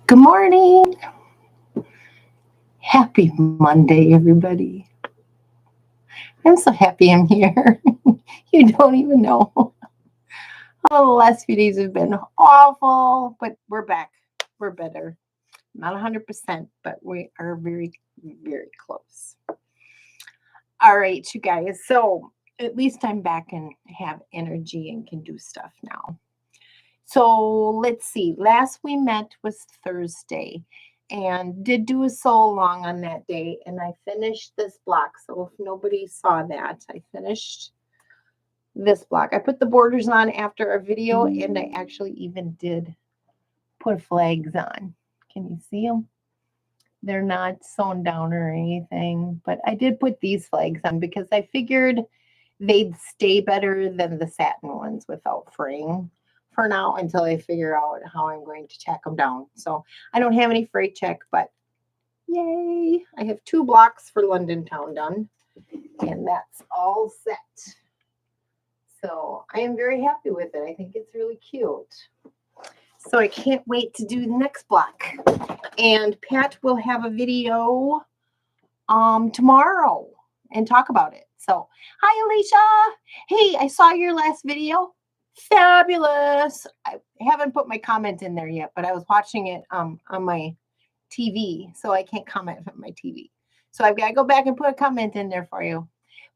Good morning. Happy Monday, everybody. I'm so happy I'm here. You don't even know. Oh, the last few days have been awful, but we're back. We're better. Not 100%, but we are very, very close. All right, you guys. So at least I'm back and have energy and can do stuff now. So let's see. Last we met was Thursday and did do a sew along on that day. And I finished this block. So if nobody saw that, I finished this block. I put the borders on after our video and I actually even did put flags on. Can you see them? They're not sewn down or anything, but I did put these flags on because I figured they'd stay better than the satin ones without fraying for now until I figure out how I'm going to tack them down. So I don't have any fray check, but yay. I have 2 blocks for London Town done and that's all set. So I am very happy with it. I think it's really cute. So I can't wait to do the next block. And Pat will have a video tomorrow and talk about it. So, hi Alicia. Hey, I saw your last video. Fabulous. I haven't put my comment in there yet, but I was watching it on my TV, so I can't comment from my TV. So I've got to go back and put a comment in there for you.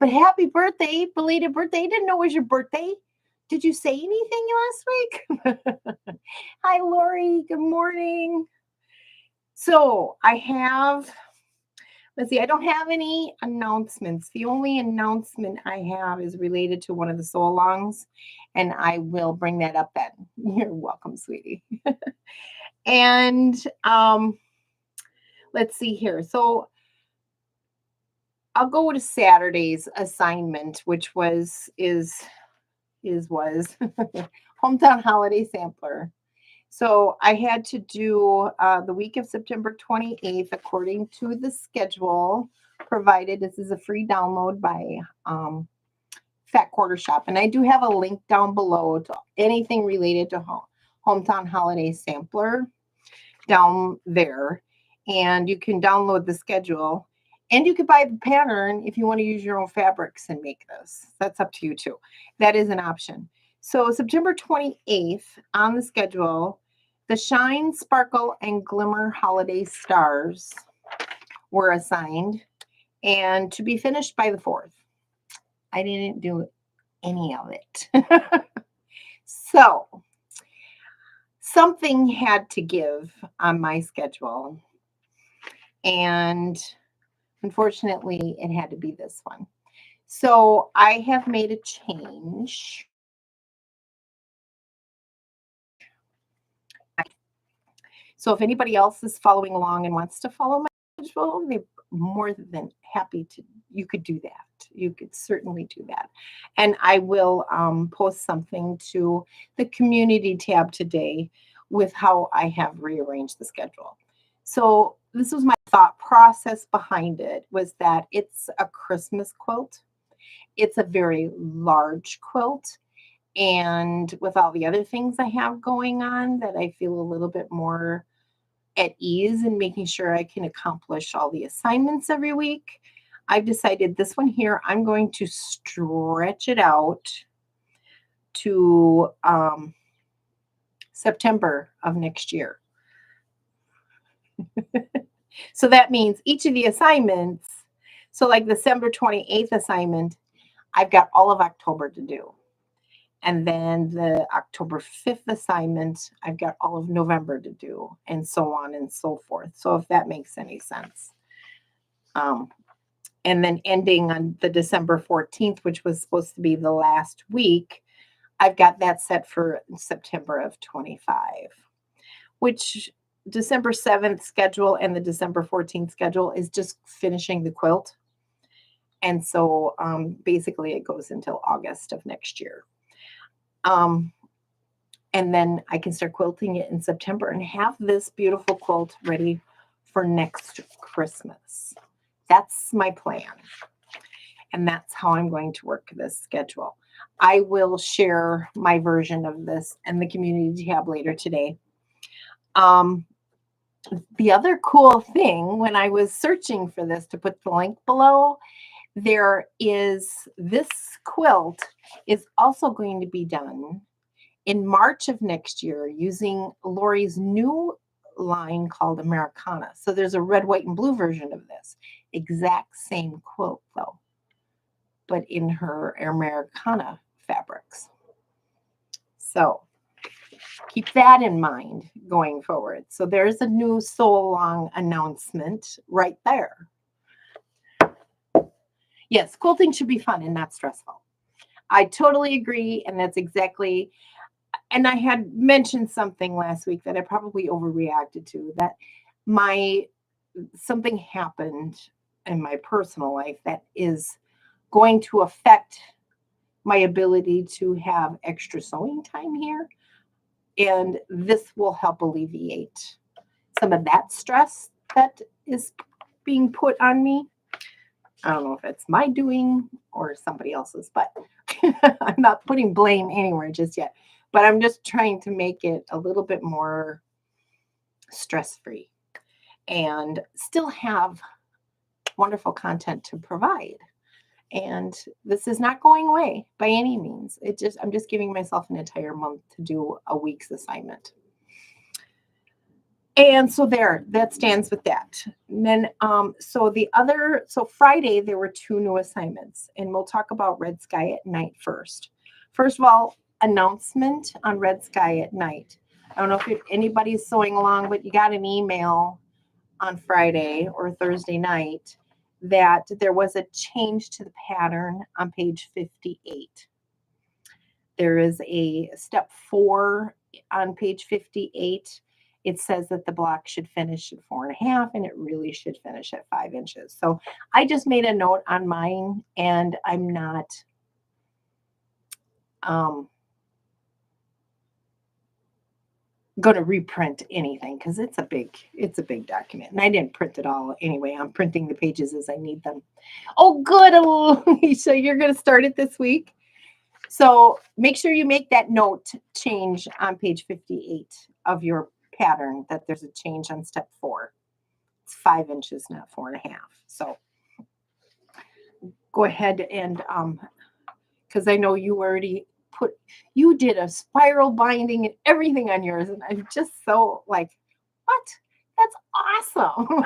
But happy birthday, belated birthday. I didn't know it was your birthday. Did you say anything last week? Hi, Lori. Good morning. So I have, let's see, I don't have any announcements. The only announcement I have is related to one of the sew-alongs, and I will bring that up then. You're welcome, sweetie. And let's see here. So I'll go to Saturday's assignment, which was Hometown Holiday Sampler. So I had to do the week of September 28th according to the schedule provided. This is a free download by Fat Quarter Shop. And I do have a link down below to anything related to Hometown Holiday Sampler down there. And you can download the schedule. And you could buy the pattern if you want to use your own fabrics and make this. That's up to you too. That is an option. So September 28th on the schedule, the Shine, Sparkle, and Glimmer Holiday Stars were assigned and to be finished by the 4th. I didn't do any of it. So something had to give on my schedule. And unfortunately, it had to be this one. So I have made a change. So if anybody else is following along and wants to follow my schedule, they're more than happy to. You could do that. You could certainly do that. And I will post something to the community tab today with how I have rearranged the schedule. So this was my thought process behind it, was that it's a Christmas quilt. It's a very large quilt. And with all the other things I have going on, that I feel a little bit more at ease in making sure I can accomplish all the assignments every week, I've decided this one here, I'm going to stretch it out to September of next year. So that means each of the assignments, so like the December 28th assignment, I've got all of October to do. And then the October 5th assignment, I've got all of November to do, and so on and so forth. So if that makes any sense. And then ending on the December 14th, which was supposed to be the last week, I've got that set for September of 25, which December 7th schedule and the December 14th schedule is just finishing the quilt. And so basically it goes until August of next year. And then I can start quilting it in September and have this beautiful quilt ready for next Christmas. That's my plan. And that's how I'm going to work this schedule. I will share my version of this in the community tab later today. The other cool thing, when I was searching for this to put the link below, there is this quilt is also going to be done in March of next year using Lori's new line called Americana. So there's a red, white, and blue version of this. Exact same quilt though, but in her Americana fabrics. So keep that in mind going forward. So there's a new Sew Along announcement right there. Yes, quilting should be fun and not stressful. I totally agree. And that's exactly, and I had mentioned something last week that I probably overreacted to, that something happened in my personal life that is going to affect my ability to have extra sewing time here. And this will help alleviate some of that stress that is being put on me. I don't know if it's my doing or somebody else's, but I'm not putting blame anywhere just yet. But I'm just trying to make it a little bit more stress-free and still have wonderful content to provide. And this is not going away by any means. I'm just giving myself an entire month to do a week's assignment. And so that stands with that. And then, so Friday, there were 2 new assignments, and we'll talk about Red Sky at Night first. First of all, announcement on Red Sky at Night. I don't know if anybody's sewing along, but you got an email on Friday or Thursday night that there was a change to the pattern on page 58. There is a step 4 on page 58. It says that the block should finish at 4.5, and it really should finish at 5 inches. So I just made a note on mine, and I'm not going to reprint anything because it's a big document, and I didn't print it all anyway. I'm printing the pages as I need them. Oh, good. So you're going to start it this week. So make sure you make that note change on page 58 of your pattern, that there's a change on step 4. It's 5 inches, not 4.5. So go ahead and because I know you already you did a spiral binding and everything on yours, and I'm just so like, what? That's awesome.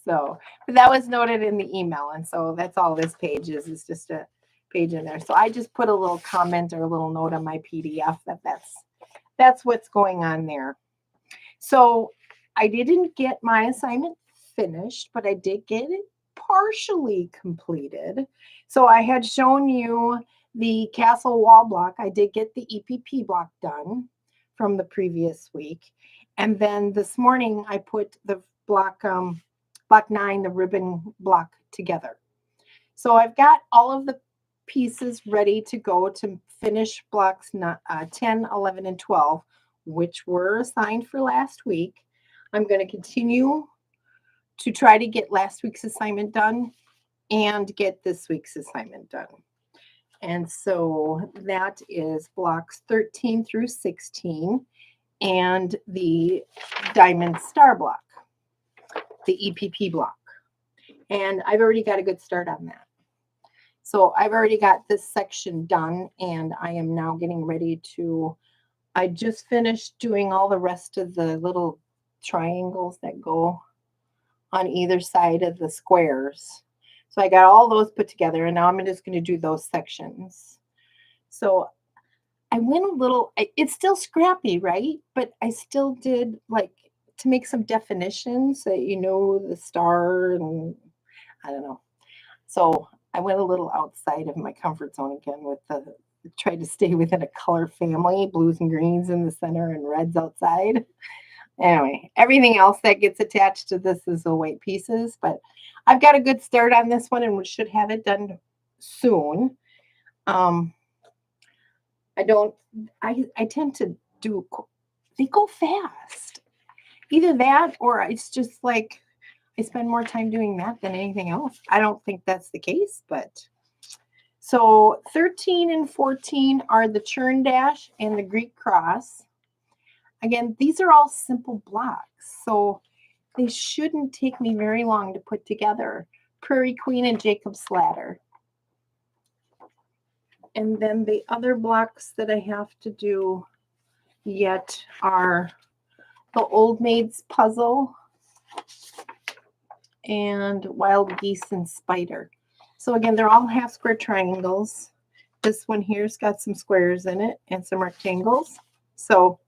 So that was noted in the email, and so that's all this page is. It's just a page in there. So I just put a little comment or a little note on my PDF that's what's going on there. So I didn't get my assignment finished, but I did get it partially completed. So I had shown you the castle wall block. I did get the EPP block done from the previous week. And then this morning I put the block 9, the ribbon block together. So I've got all of the pieces ready to go to finish blocks 10, 11, and 12, which were assigned for last week. I'm going to continue to try to get last week's assignment done and get this week's assignment done. And so that is blocks 13 through 16 and the diamond star block, the EPP block. And I've already got a good start on that. So I've already got this section done, and I am now getting ready I just finished doing all the rest of the little triangles that go on either side of the squares. So I got all those put together, and now I'm just going to do those sections. So I went a little, it's still scrappy, right? But I still did like to make some definitions so that you know the star, and I don't know. So I went a little outside of my comfort zone again with tried to stay within a color family, blues and greens in the center and reds outside. Anyway, everything else that gets attached to this is the white pieces, but I've got a good start on this one and we should have it done soon. I tend to they go fast. Either that or it's just like I spend more time doing that than anything else. I don't think that's the case, but so 13 and 14 are the churn dash and the Greek cross. again, these are all simple blocks, so they shouldn't take me very long to put together. Prairie Queen and Jacob's Ladder. And then the other blocks that I have to do yet are the Old Maid's Puzzle and Wild Geese and Spider. So again, they're all half square triangles. This one here's got some squares in it and some rectangles. So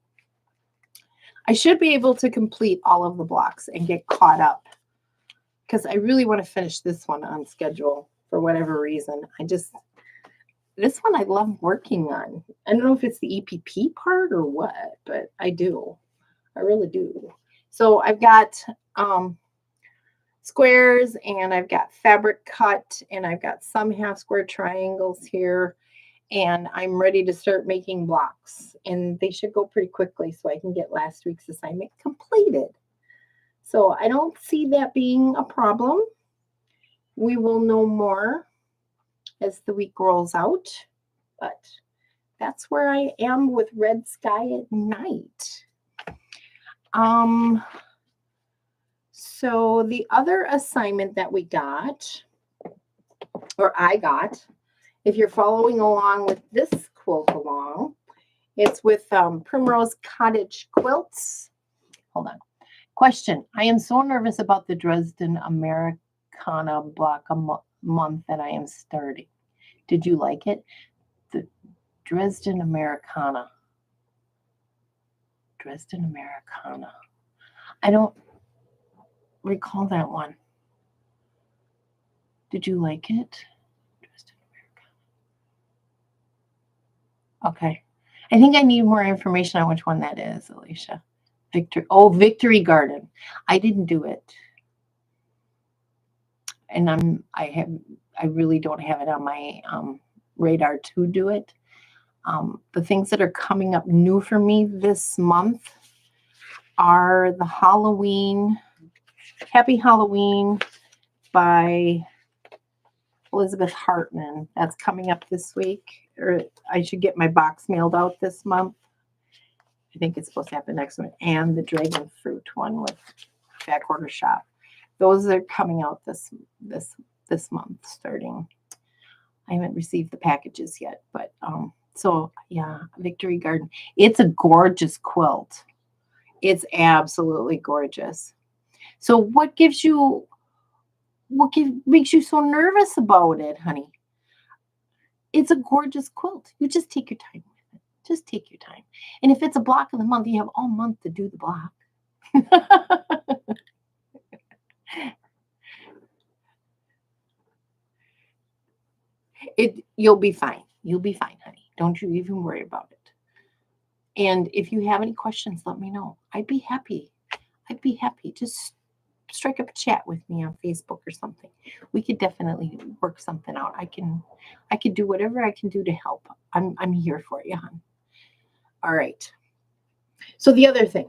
I should be able to complete all of the blocks and get caught up because I really want to finish this one on schedule for whatever reason. This one I love working on. I don't know if it's the EPP part or what, but I do. I really do. So I've got squares and I've got fabric cut and I've got some half square triangles here. And I'm ready to start making blocks. And they should go pretty quickly so I can get last week's assignment completed. So I don't see that being a problem. We will know more as the week rolls out. But that's where I am with Red Sky at Night. So the other assignment that we got, or I got, if you're following along with this quilt along, it's with Primrose Cottage Quilts. Hold on. Question. I am so nervous about the Dresden Americana block a month that I am starting. Did you like it? The Dresden Americana. Dresden Americana. I don't recall that one. Did you like it? Dresden Americana. Okay. I think I need more information on which one that is, Alicia. Victory Garden. I didn't do it. And I really don't have it on my radar to do it. The things that are coming up new for me this month are the Happy Halloween by Elizabeth Hartman. That's coming up this week, or I should get my box mailed out this month. I think it's supposed to happen next month. And the Dragon Fruit one with Back Order Shop. Those are coming out this month starting. I haven't received the packages yet, but so yeah, Victory Garden. It's a gorgeous quilt. It's absolutely gorgeous. So what makes you so nervous about it, honey? It's a gorgeous quilt. You just take your time with it. Just take your time. And if it's a block of the month, you have all month to do the block. You'll be fine. You'll be fine, honey. Don't you even worry about it. And if you have any questions, let me know. I'd be happy. Just strike up a chat with me on Facebook or something. We could definitely work something out. I could do whatever I can do to help. I'm here for you, hon. All right. So the other thing,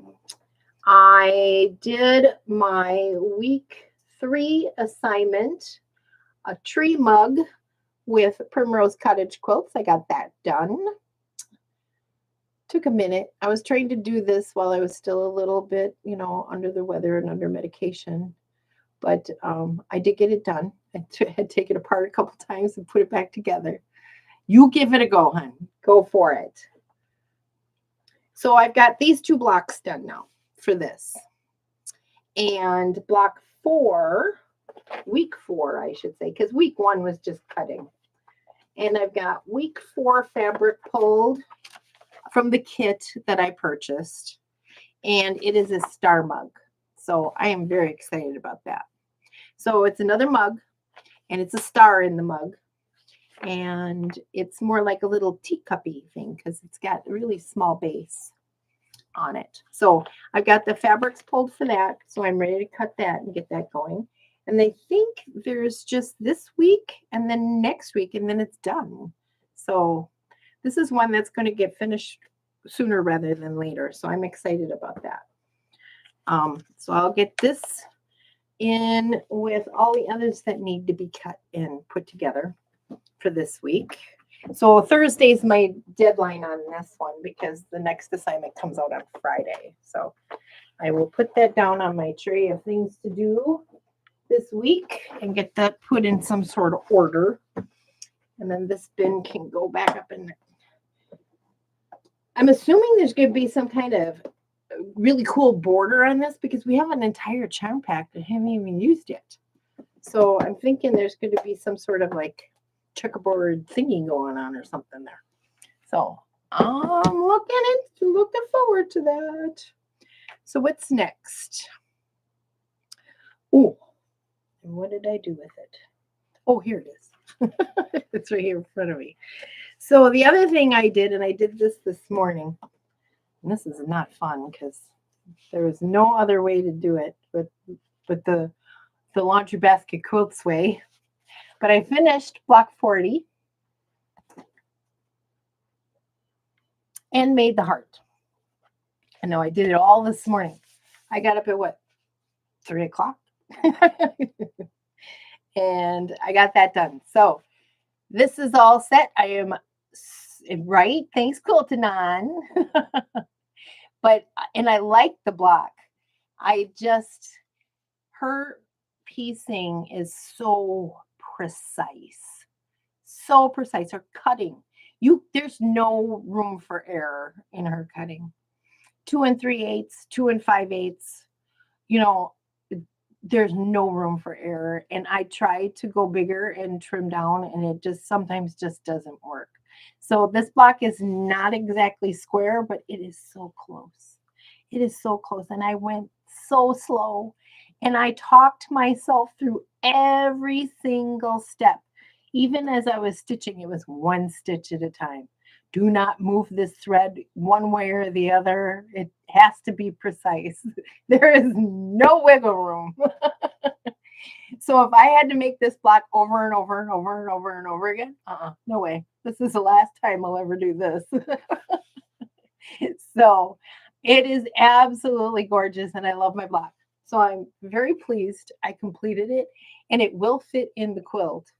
I did my week 3 assignment, a tree mug with Primrose Cottage Quilts. I got that done. Took a minute. I was trying to do this while I was still a little bit, under the weather and under medication. But I did get it done. I had taken it apart a couple times and put it back together. You give it a go, hon. Go for it. So I've got these 2 blocks done now for this. And block 4, week 4, I should say, because week 1 was just cutting. And I've got week 4 fabric pulled from the kit that I purchased. And it is a star mug. So I am very excited about that. So it's another mug, and it's a star in the mug. And it's more like a little teacuppy thing because it's got a really small base on it. So I've got the fabrics pulled for that. So I'm ready to cut that and get that going. And I think there's just this week and then next week, and then it's done. So this is one that's going to get finished sooner rather than later. So I'm excited about that. So I'll get this in with all the others that need to be cut and put together for this week. So Thursday's my deadline on this one because the next assignment comes out on Friday. So I will put that down on my tray of things to do this week and get that put in some sort of order. And then this bin can go back up in there. I'm assuming there's going to be some kind of really cool border on this because we have an entire charm pack that I haven't even used yet. So I'm thinking there's going to be some sort of like checkerboard thingy going on or something there. So I'm looking forward to that. So what's next? Oh, and what did I do with it? Oh, here it is. It's right here in front of me. So the other thing I did, and I did this morning, and this is not fun because there was no other way to do it but the laundry basket quilts way. But I finished block 40 and made the heart. I know I did it all this morning. I got up at what, 3 o'clock? And I got that done. So this is all set. I am right. Thanks, Quiltanon. And I like the block. Her piecing is so precise. So precise. Her cutting. There's no room for error in her cutting. 2 3/8, 2 5/8. There's no room for error. And I try to go bigger and trim down, and it just sometimes just doesn't work. So this block is not exactly square, but it is so close. It is so close. And I went so slow, and I talked myself through every single step. Even as I was stitching, it was one stitch at a time. Do not move this thread one way or the other. It has to be precise. There is no wiggle room. So if I had to make this block over and over and over and over and over again, no way. This is the last time I'll ever do this. So it is absolutely gorgeous, and I love my block. So I'm very pleased I completed it, and it will fit in the quilt,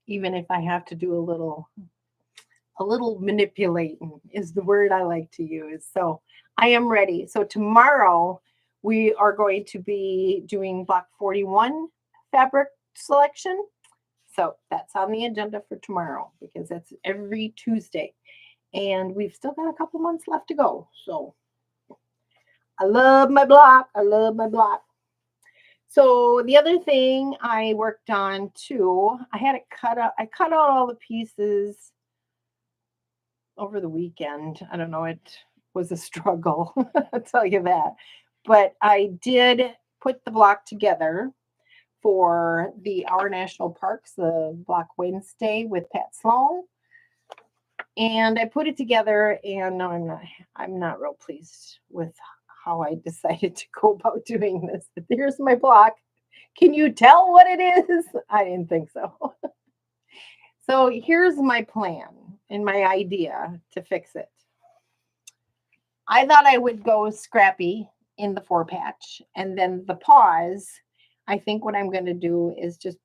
even if I have to do a little manipulating is the word I like to use. So I am ready. So tomorrow we are going to be doing block 41 fabric selection. So that's on the agenda for tomorrow because that's every Tuesday. And we've still got a couple months left to go. So I love my block. I love my block. So the other thing I worked on too, I cut out all the pieces over the weekend. I don't know, it was a struggle, I'll tell you that. But I did put the block together for the Our National Parks, the Block Wednesday with Pat Sloan. And I put it together, and no, I'm not real pleased with how I decided to go about doing this. But here's my block. Can you tell what it is? I didn't think so. So here's my plan and my idea to fix it. I thought I would go scrappy in the 4-patch, and then the paws, I think what I'm going to do is just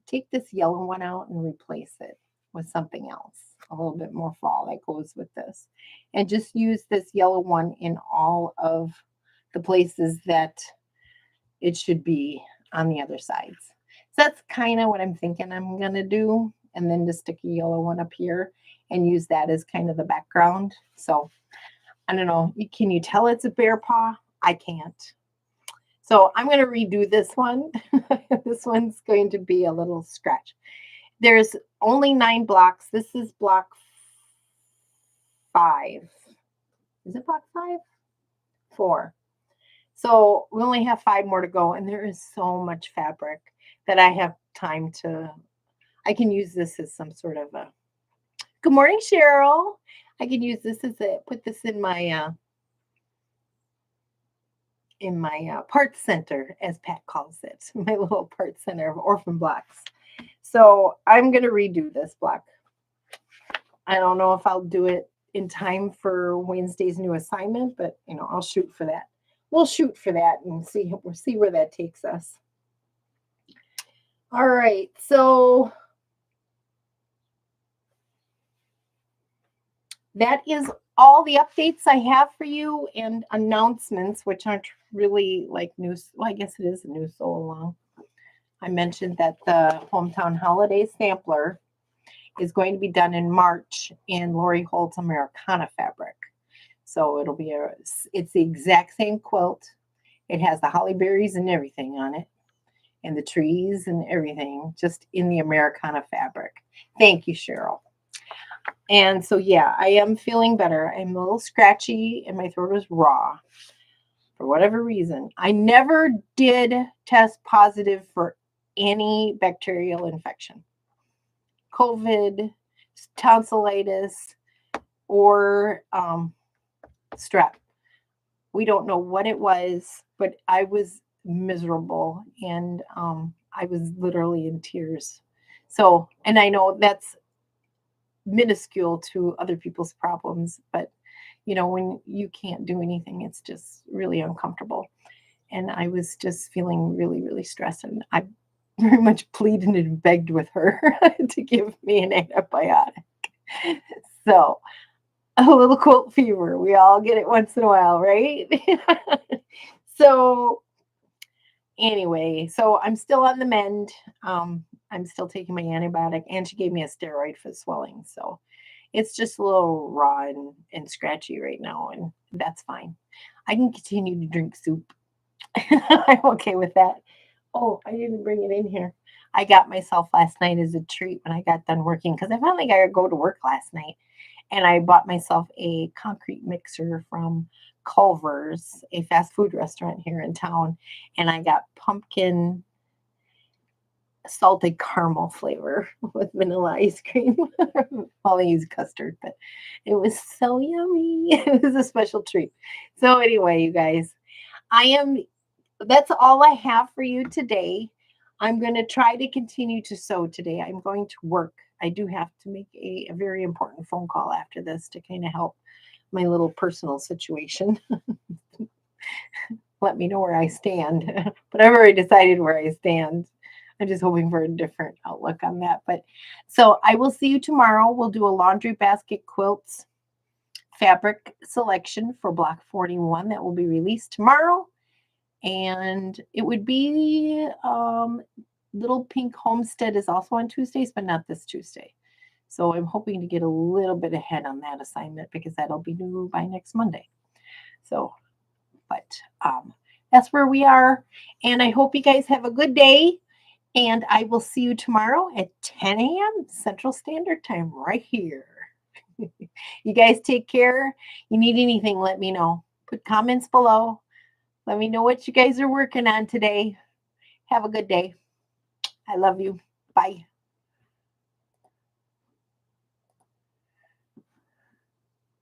take this yellow one out and replace it with something else, a little bit more fall that goes with this, and just use this yellow one in all of the places that it should be on the other sides. So that's kind of what I'm thinking I'm going to do. And then just stick a yellow one up here and use that as kind of the background. So I don't know. Can you tell it's a bear paw? I can't. So I'm going to redo this one. This one's going to be a little scratch. There's only 9 blocks. This is block 5. Is it block 5? 4. So we only have 5 more to go. And there is so much fabric that I have time to... I can use this as some sort of a... Good morning, Cheryl. I can use this as put this in my part center, as Pat calls it, my little part center of orphan blocks. So I'm going to redo this block. I don't know if I'll do it in time for Wednesday's new assignment, but I'll shoot for that. We'll shoot for that and we'll see where that takes us. All right, so that is all the updates I have for you and announcements, which aren't really like news. Well, I guess it is a news so long. I mentioned that the Hometown Holiday Sampler is going to be done in March in Lori Holt's Americana fabric. So it's the exact same quilt. It has the holly berries and everything on it, and the trees and everything, just in the Americana fabric. Thank you, Cheryl. And so, yeah, I am feeling better. I'm a little scratchy and my throat is raw for whatever reason. I never did test positive for any bacterial infection, COVID, tonsillitis, or strep. We don't know what it was, but I was miserable and I was literally in tears. So, and I know that's minuscule to other people's problems, but when you can't do anything, it's just really uncomfortable. And I was just feeling really, really stressed, and I very much pleaded and begged with her to give me an antibiotic. So, a little quilt fever. We all get it once in a while, right? So, anyway, so I'm still on the mend. I'm still taking my antibiotic, and she gave me a steroid for the swelling. So it's just a little raw and scratchy right now, and that's fine. I can continue to drink soup. I'm okay with that. Oh, I didn't bring it in here. I got myself last night as a treat when I got done working because I finally got to go to work last night. And I bought myself a concrete mixer from Culver's, a fast food restaurant here in town. And I got pumpkin salted caramel flavor with vanilla ice cream. Well, I use custard, but it was so yummy. It was a special treat. So anyway, you guys, that's all I have for you today. I'm going to try to continue to sew today. I'm going to work. I do have to make a very important phone call after this to kind of help my little personal situation. Let me know where I stand. But I've already decided where I stand. I'm just hoping for a different outlook on that. But so I will see you tomorrow. We'll do a laundry basket quilts fabric selection for block 41 that will be released tomorrow. And it would be Little Pink Homestead is also on Tuesdays, but not this Tuesday. So I'm hoping to get a little bit ahead on that assignment because that'll be due by next Monday. So, but that's where we are. And I hope you guys have a good day. And I will see you tomorrow at 10 a.m. Central Standard Time right here. You guys take care. You need anything, let me know. Put comments below. Let me know what you guys are working on today. Have a good day. I love you. Bye.